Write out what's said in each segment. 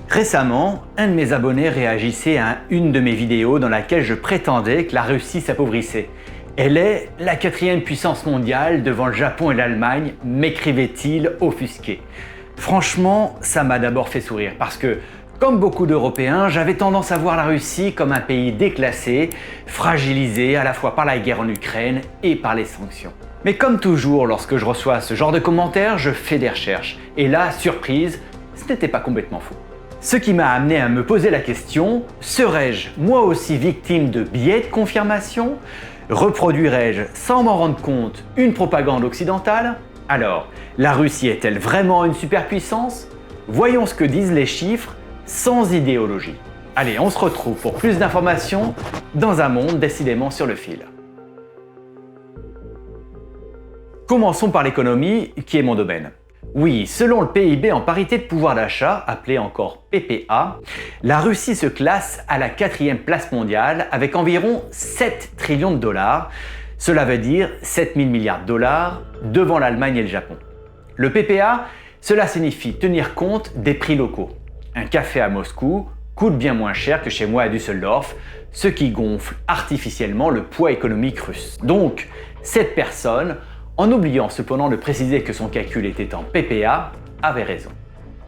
Récemment, un de mes abonnés réagissait à une de mes vidéos dans laquelle je prétendais que la Russie s'appauvrissait. Elle est la 4e puissance mondiale devant le Japon et l'Allemagne, m'écrivait-il offusqué. Franchement, ça m'a d'abord fait sourire parce que, comme beaucoup d'Européens, j'avais tendance à voir la Russie comme un pays déclassé, fragilisé à la fois par la guerre en Ukraine et par les sanctions. Mais comme toujours, lorsque je reçois ce genre de commentaires, je fais des recherches. Et là, surprise, ce n'était pas complètement faux. Ce qui m'a amené à me poser la question, serais-je moi aussi victime de biais de confirmation? Reproduirais-je sans m'en rendre compte une propagande occidentale? Alors, la Russie est-elle vraiment une superpuissance? Voyons ce que disent les chiffres sans idéologie. Allez, on se retrouve pour plus d'informations dans un monde décidément sur le fil. Commençons par l'économie, qui est mon domaine. Oui, selon le PIB en parité de pouvoir d'achat, appelé encore PPA, la Russie se classe à la 4e place mondiale avec environ 7 trillions de dollars. Cela veut dire 7 000 milliards de dollars devant l'Allemagne et le Japon. Le PPA, cela signifie tenir compte des prix locaux. Un café à Moscou coûte bien moins cher que chez moi à Düsseldorf, ce qui gonfle artificiellement le poids économique russe. Donc, cette personne, en oubliant cependant de préciser que son calcul était en PPA, avait raison.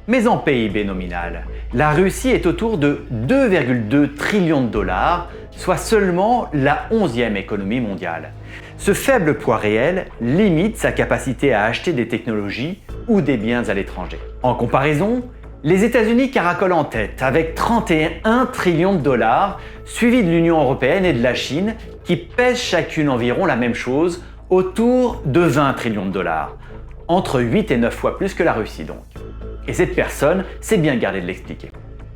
Mais en PIB nominal, la Russie est autour de 2,2 trillions de dollars, soit seulement la 11e économie mondiale. Ce faible poids réel limite sa capacité à acheter des technologies ou des biens à l'étranger. En comparaison, les États-Unis caracolent en tête avec 31 trillions de dollars, suivis de l'Union européenne et de la Chine qui pèsent chacune environ la même chose, autour de 20 trillions de dollars, entre 8 et 9 fois plus que la Russie donc. Et cette personne s'est bien gardée de l'expliquer.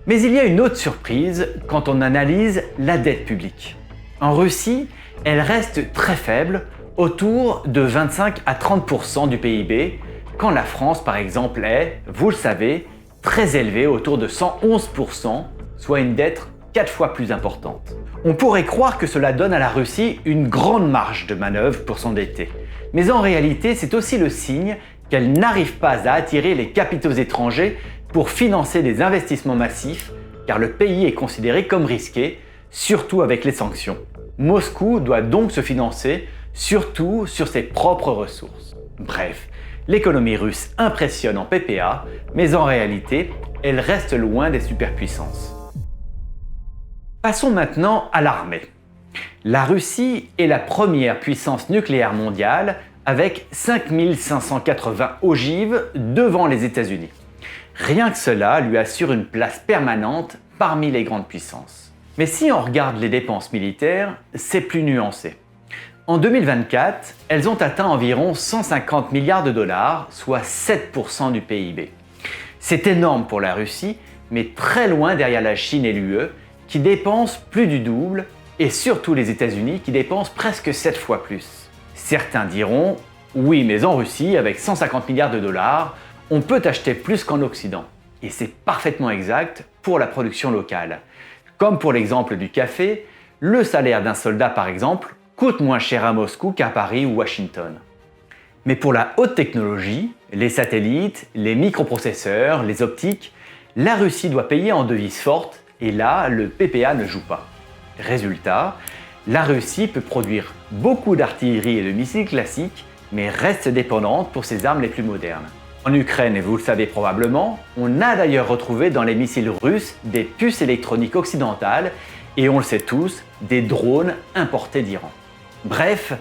Mais il y a une autre surprise quand on analyse la dette publique. En Russie, elle reste très faible, autour de 25 à 30% du PIB, quand la France par exemple est, vous le savez, très élevée, autour de 111%, soit une dette 4 fois plus importante. On pourrait croire que cela donne à la Russie une grande marge de manœuvre pour s'endetter. Mais en réalité, c'est aussi le signe qu'elle n'arrive pas à attirer les capitaux étrangers pour financer des investissements massifs, car le pays est considéré comme risqué, surtout avec les sanctions. Moscou doit donc se financer surtout sur ses propres ressources. Bref, l'économie russe impressionne en PPA, mais en réalité, elle reste loin des superpuissances. Passons maintenant à l'armée. La Russie est la première puissance nucléaire mondiale avec 5580 ogives devant les États-Unis. Rien que cela lui assure une place permanente parmi les grandes puissances. Mais si on regarde les dépenses militaires, c'est plus nuancé. En 2024, elles ont atteint environ 150 milliards de dollars, soit 7% du PIB. C'est énorme pour la Russie, mais très loin derrière la Chine et l'UE, qui dépensent plus du double, et surtout les États-Unis qui dépensent presque 7 fois plus. Certains diront, oui, mais en Russie, avec 150 milliards de dollars, on peut acheter plus qu'en Occident. Et c'est parfaitement exact pour la production locale. Comme pour l'exemple du café, le salaire d'un soldat par exemple coûte moins cher à Moscou qu'à Paris ou Washington. Mais pour la haute technologie, les satellites, les microprocesseurs, les optiques, la Russie doit payer en devise forte. Et là, le PPA ne joue pas. Résultat, la Russie peut produire beaucoup d'artillerie et de missiles classiques, mais reste dépendante pour ses armes les plus modernes. En Ukraine, et vous le savez probablement, on a d'ailleurs retrouvé dans les missiles russes des puces électroniques occidentales et on le sait tous, des drones importés d'Iran. Bref,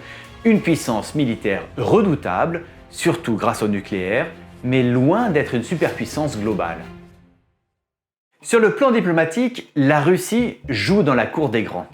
une puissance militaire redoutable, surtout grâce au nucléaire, mais loin d'être une superpuissance globale. Sur le plan diplomatique, la Russie joue dans la cour des grands.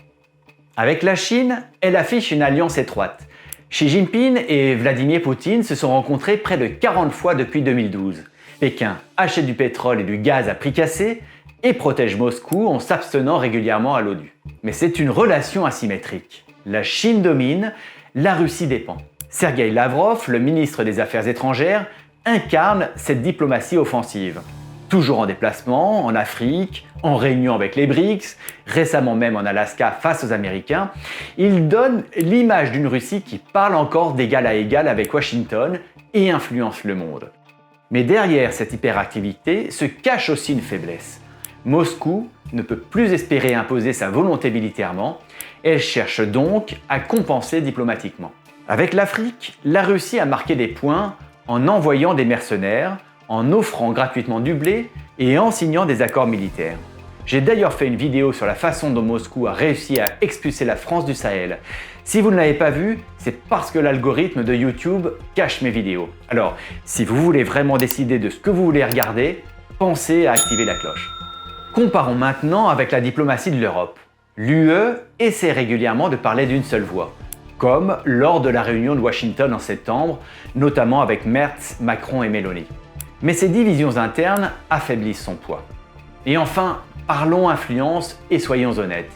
Avec la Chine, elle affiche une alliance étroite. Xi Jinping et Vladimir Poutine se sont rencontrés près de 40 fois depuis 2012. Pékin achète du pétrole et du gaz à prix cassé et protège Moscou en s'abstenant régulièrement à l'ONU. Mais c'est une relation asymétrique. La Chine domine, la Russie dépend. Sergueï Lavrov, le ministre des Affaires étrangères, incarne cette diplomatie offensive. Toujours en déplacement, en Afrique, en réunion avec les BRICS, récemment même en Alaska face aux Américains, il donne l'image d'une Russie qui parle encore d'égal à égal avec Washington et influence le monde. Mais derrière cette hyperactivité se cache aussi une faiblesse. Moscou ne peut plus espérer imposer sa volonté militairement, elle cherche donc à compenser diplomatiquement. Avec l'Afrique, la Russie a marqué des points en envoyant des mercenaires, en offrant gratuitement du blé et en signant des accords militaires. J'ai d'ailleurs fait une vidéo sur la façon dont Moscou a réussi à expulser la France du Sahel. Si vous ne l'avez pas vue, c'est parce que l'algorithme de YouTube cache mes vidéos. Alors, si vous voulez vraiment décider de ce que vous voulez regarder, pensez à activer la cloche. Comparons maintenant avec la diplomatie de l'Europe. L'UE essaie régulièrement de parler d'une seule voix, comme lors de la réunion de Washington en septembre, notamment avec Merz, Macron et Meloni. Mais ces divisions internes affaiblissent son poids. Et enfin, parlons influence et soyons honnêtes.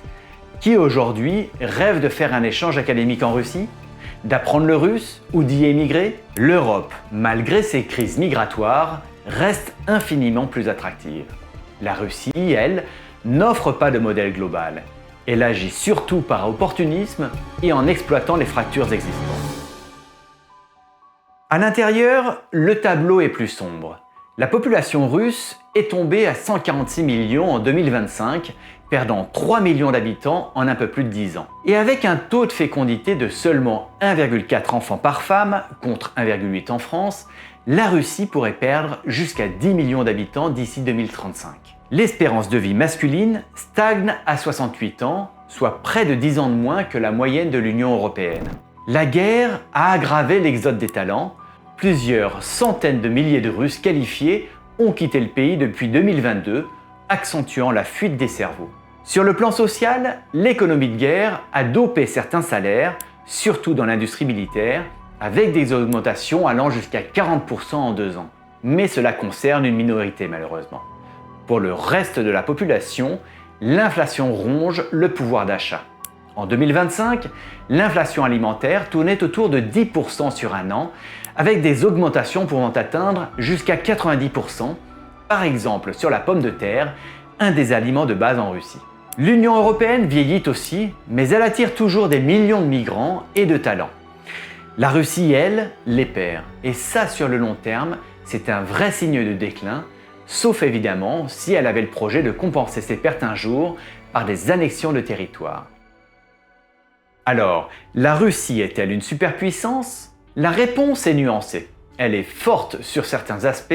Qui aujourd'hui rêve de faire un échange académique en Russie? D'apprendre le russe ou d'y émigrer? L'Europe, malgré ses crises migratoires, reste infiniment plus attractive. La Russie, elle, n'offre pas de modèle global. Elle agit surtout par opportunisme et en exploitant les fractures existantes. À l'intérieur, le tableau est plus sombre. La population russe est tombée à 146 millions en 2025, perdant 3 millions d'habitants en un peu plus de 10 ans. Et avec un taux de fécondité de seulement 1,4 enfants par femme, contre 1,8 en France, la Russie pourrait perdre jusqu'à 10 millions d'habitants d'ici 2035. L'espérance de vie masculine stagne à 68 ans, soit près de 10 ans de moins que la moyenne de l'Union européenne. La guerre a aggravé l'exode des talents. Plusieurs centaines de milliers de Russes qualifiés ont quitté le pays depuis 2022, accentuant la fuite des cerveaux. Sur le plan social, l'économie de guerre a dopé certains salaires, surtout dans l'industrie militaire, avec des augmentations allant jusqu'à 40% en 2 ans. Mais cela concerne une minorité malheureusement. Pour le reste de la population, l'inflation ronge le pouvoir d'achat. En 2025, l'inflation alimentaire tournait autour de 10% sur un an, avec des augmentations pouvant atteindre jusqu'à 90%, par exemple sur la pomme de terre, un des aliments de base en Russie. L'Union européenne vieillit aussi, mais elle attire toujours des millions de migrants et de talents. La Russie, elle, les perd. Et ça, sur le long terme, c'est un vrai signe de déclin, sauf évidemment si elle avait le projet de compenser ses pertes un jour par des annexions de territoire. Alors, la Russie est-elle une superpuissance? La réponse est nuancée. Elle est forte sur certains aspects,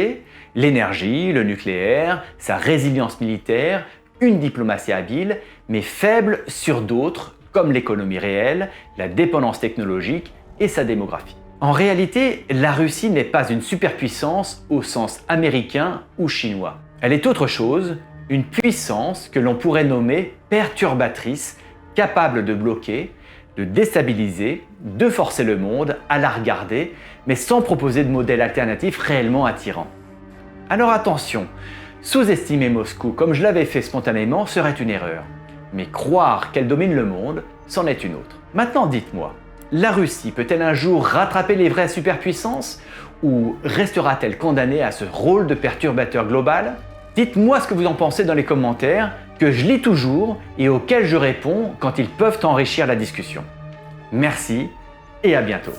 l'énergie, le nucléaire, sa résilience militaire, une diplomatie habile, mais faible sur d'autres, comme l'économie réelle, la dépendance technologique et sa démographie. En réalité, la Russie n'est pas une superpuissance au sens américain ou chinois. Elle est autre chose, une puissance que l'on pourrait nommer perturbatrice, capable de bloquer, de déstabiliser, de forcer le monde à la regarder, mais sans proposer de modèle alternatif réellement attirant. Alors attention, sous-estimer Moscou comme je l'avais fait spontanément serait une erreur, mais croire qu'elle domine le monde, c'en est une autre. Maintenant dites-moi, la Russie peut-elle un jour rattraper les vraies superpuissances ou restera-t-elle condamnée à ce rôle de perturbateur global? Dites-moi ce que vous en pensez dans les commentaires, que je lis toujours et auxquels je réponds quand ils peuvent enrichir la discussion. Merci et à bientôt.